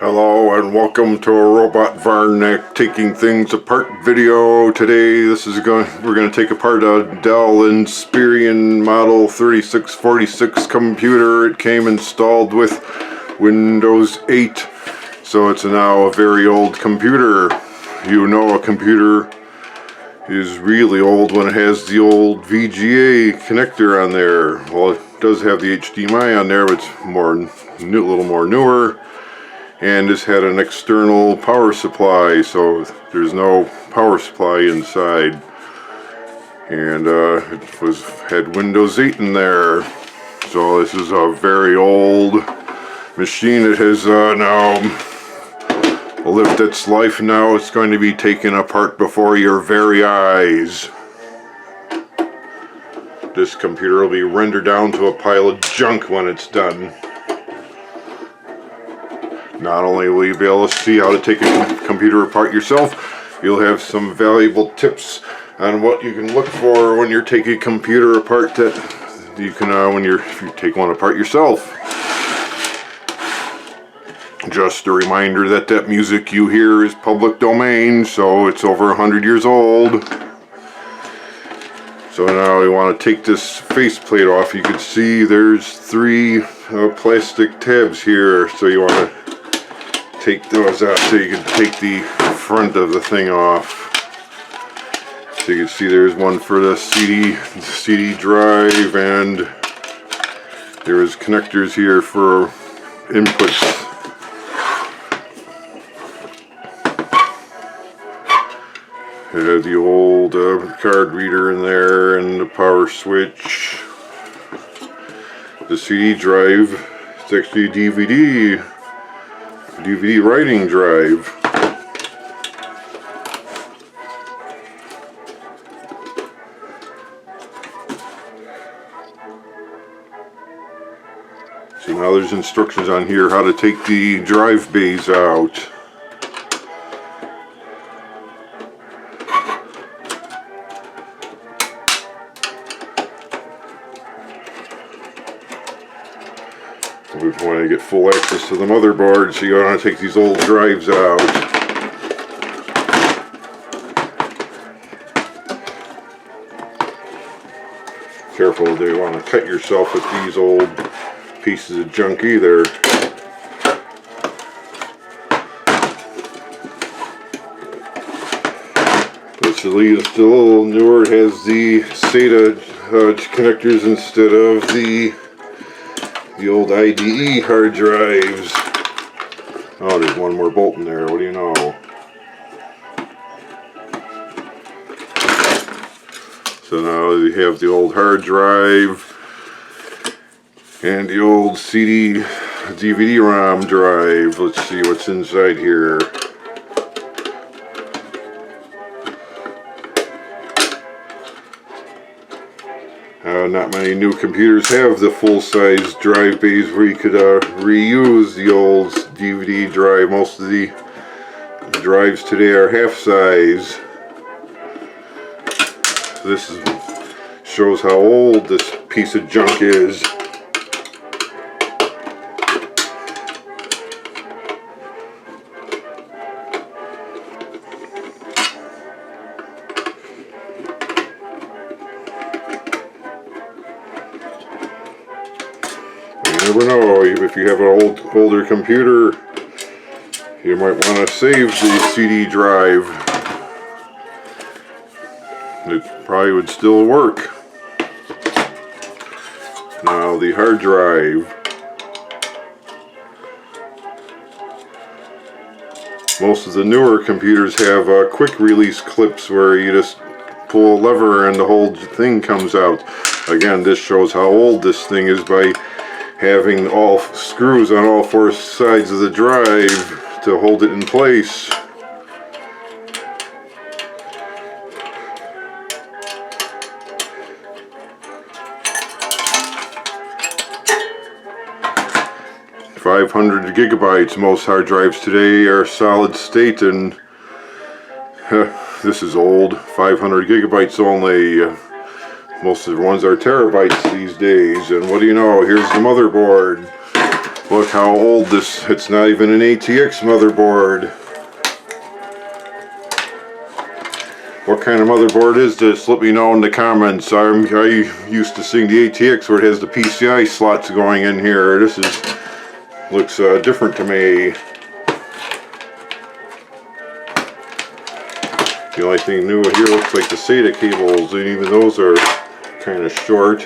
Hello and welcome to a Robot VARNAC taking things apart video. Today we're going to take apart a Dell Insperion model 3646 computer. It came installed with Windows 8, so it's now a very old computer. You know a computer is really old when it has the old VGA connector on there. Well, it does have the HDMI on there, but it's a little more newer. And this had an external power supply, so there's no power supply inside. And it had Windows 8 in there. So this is a very old machine. It has now lived its life. Now it's going to be taken apart before your very eyes. This computer will be rendered down to a pile of junk when it's done. Not only will you be able to see how to take a computer apart yourself, you'll have some valuable tips on what you can look for when you're taking a computer apart that you can if you take one apart yourself. Just a reminder that music you hear is public domain, so it's over 100 years old. So now we want to take this faceplate off. You can see there's three plastic tabs here, so you want to take those out so you can take the front of the thing off. So you can see there's one for the CD drive, and there's connectors here for inputs. It had the old card reader in there and the power switch. The CD drive, it's actually a DVD writing drive. So now there's instructions on here how to take the drive bays out. We want to get full access to the motherboard, so you want to take these old drives out. Careful, you want to cut yourself with these old pieces of junk either. This is a little newer. It has the SATA connectors instead of the old IDE hard drives. Oh, there's one more bolt in there. What do you know? So now you have the old hard drive and the old DVD-ROM drive. Let's see what's inside here. Not many new computers have the full-size drive bays where you could reuse the old DVD drive. Most of the drives today are half-size. This shows how old this piece of junk is. You never know, if you have an older computer, you might want to save the CD drive. It probably would still work. Now the hard drive. Most of the newer computers have quick release clips where you just pull a lever and the whole thing comes out. Again, this shows how old this thing is by having all screws on all four sides of the drive to hold it in place. $500 gigabytes. Most hard drives today are solid state, and this is old. 500 gigabytes only. Most of the ones are terabytes these days. And what do you know? Here's the motherboard. Look how old this, it's not even an ATX motherboard. What kind of motherboard is this? Let me know in the comments. I used to seeing the ATX where it has the PCI slots going in here. This looks different to me. The only thing new here looks like the SATA cables, and even those are kind of short.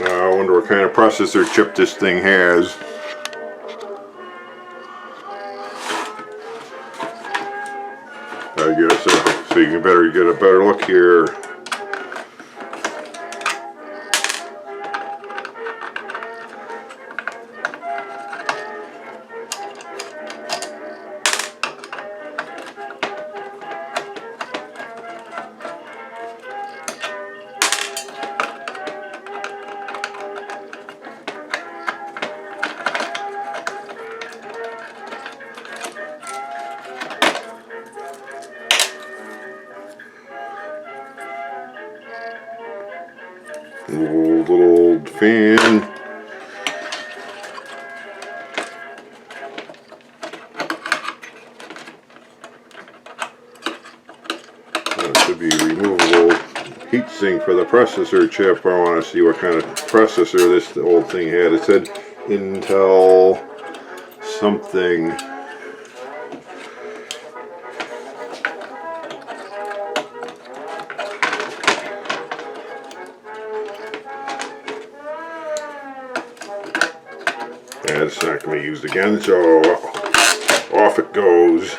I wonder what kind of processor chip this thing has. I guess so you can better get a better look here. Little old fan. That should be a removable heatsink for the processor chip. I want to see what kind of processor this old thing had. It said Intel something. Yeah, it's not going to be used again, so off it goes.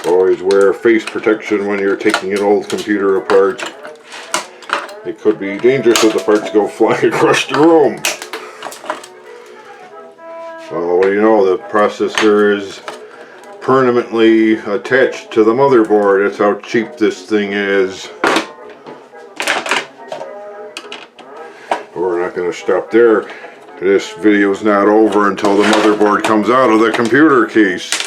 Always wear face protection when you're taking an old computer apart. It could be dangerous if the parts go flying across the room. Well, what do you know? The processor is permanently attached to the motherboard. That's how cheap this thing is. We're not going to stop there. This video's not over until the motherboard comes out of the computer case.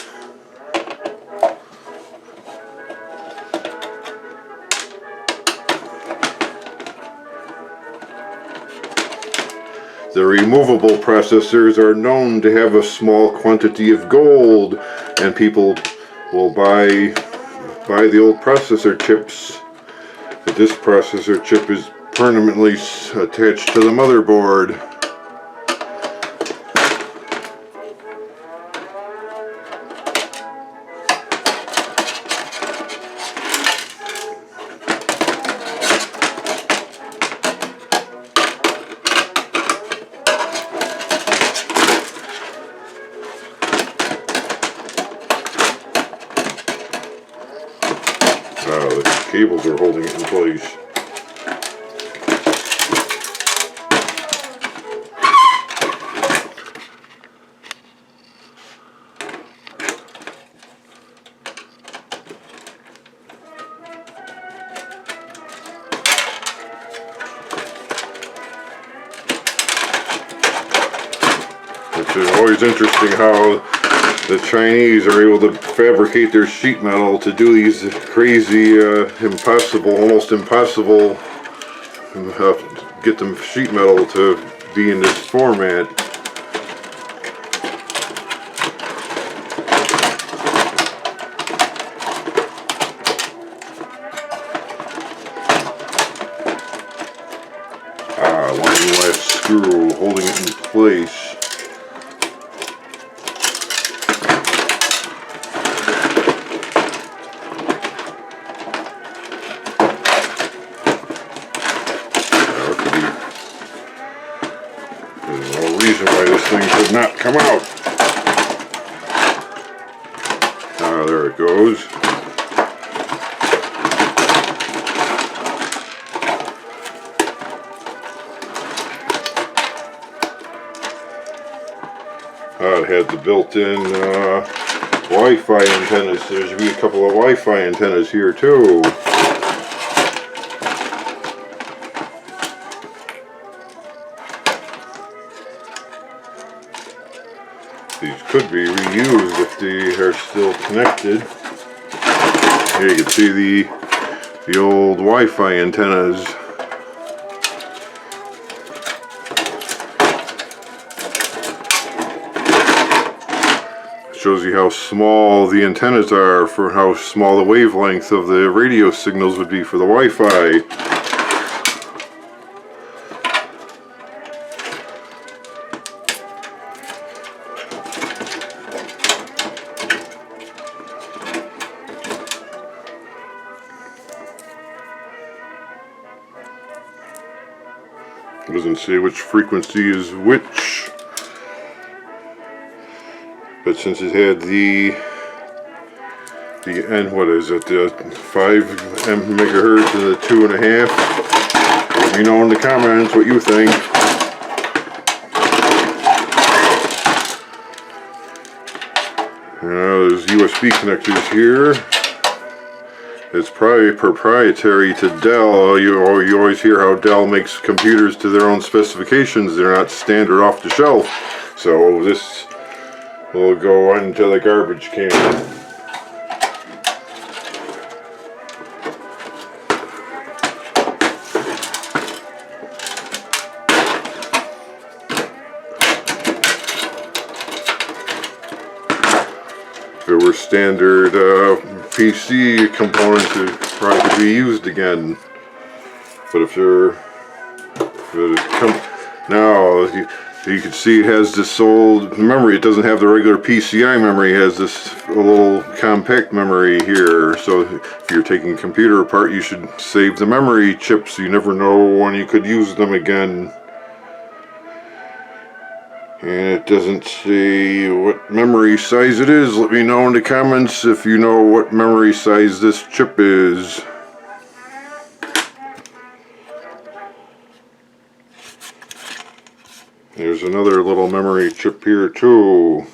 The removable processors are known to have a small quantity of gold, and people will buy the old processor chips. But this processor chip is permanently attached to the motherboard. The cables are holding it in place. It's always interesting how the Chinese are able to fabricate their sheet metal to do these crazy, almost impossible, get the sheet metal to be in this format. One last screw holding it in place. come out. Ah, there it goes. It had the built-in Wi-Fi antennas. There should be a couple of Wi-Fi antennas here too. These could be reused if they are still connected. Here you can see the old Wi-Fi antennas. Shows you how small the antennas are for how small the wavelength of the radio signals would be for the Wi-Fi. It doesn't say which frequency is which. But since it had the what is it, the 5 megahertz and the 2.5, let me know in the comments what you think. There's USB connectors here. It's probably proprietary to Dell. You always hear how Dell makes computers to their own specifications. They're not standard off the shelf. So this will go into the garbage can. If it were standard PC components, it probably could be used again. But if now you can see it has this old memory. It doesn't have the regular PCI memory. It has this a little compact memory here. So if you're taking a computer apart, you should save the memory chips. You never know when you could use them again. And it doesn't say what memory size it is. Let me know in the comments if you know what memory size this chip is. There's another little memory chip here too.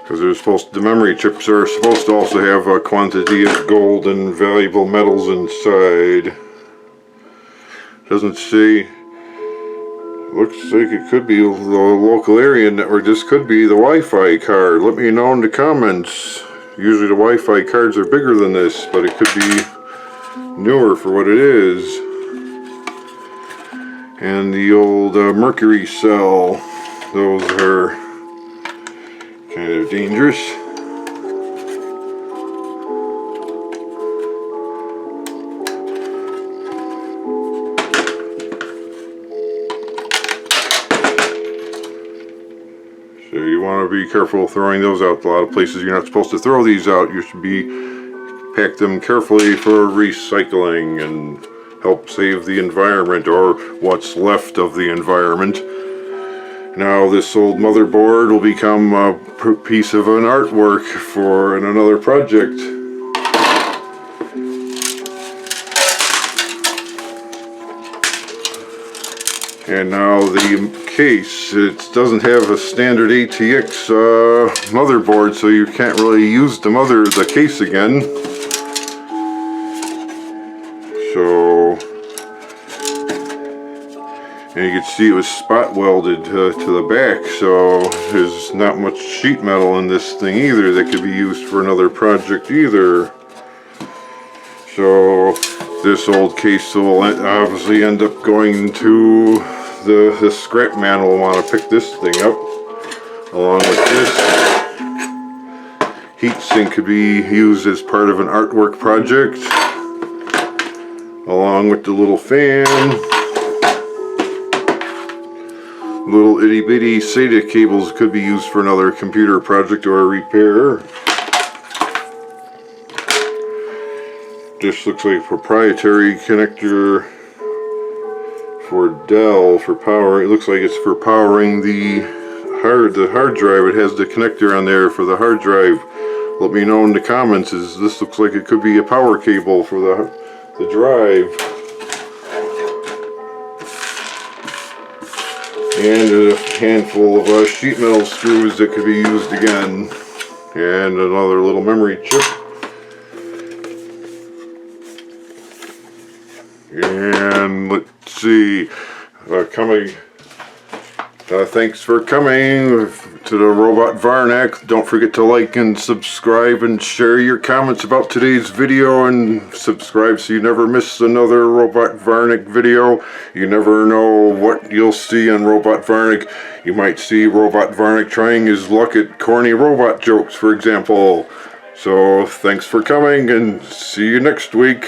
Because the memory chips are supposed to also have a quantity of gold and valuable metals inside. Doesn't say. Looks like it could be the local area network. This could be the Wi-Fi card. Let me know in the comments. Usually the Wi-Fi cards are bigger than this, but it could be newer for what it is. And the old mercury cell. Those are kind of dangerous. So you want to be careful throwing those out. A lot of places you're not supposed to throw these out. You should pack them carefully for recycling and help save the environment, or what's left of the environment. Now this old motherboard will become a piece of an artwork for another project. And now the case, it doesn't have a standard ATX motherboard, so you can't really use the case again. So, and you can see it was spot welded to the back, so there's not much sheet metal in this thing either that could be used for another project either. So this old case will obviously end up going to the scrap man will want to pick this thing up along with this. Heatsink could be used as part of an artwork project, along with the little fan. Little itty bitty SATA cables could be used for another computer project or a repair. This looks like a proprietary connector for Dell for power. It looks like it's for powering the hard drive. It has the connector on there for the hard drive. Let me know in the comments. This looks like it could be a power cable for the drive. And a handful of sheet metal screws that could be used again. And another little memory chip. And let's see, thanks for coming to the Robot VARNAC. Don't forget to like and subscribe and share your comments about today's video, and subscribe so you never miss another Robot VARNAC video. You never know what you'll see on Robot VARNAC. You might see Robot VARNAC trying his luck at corny robot jokes, for example. So thanks for coming, and see you next week.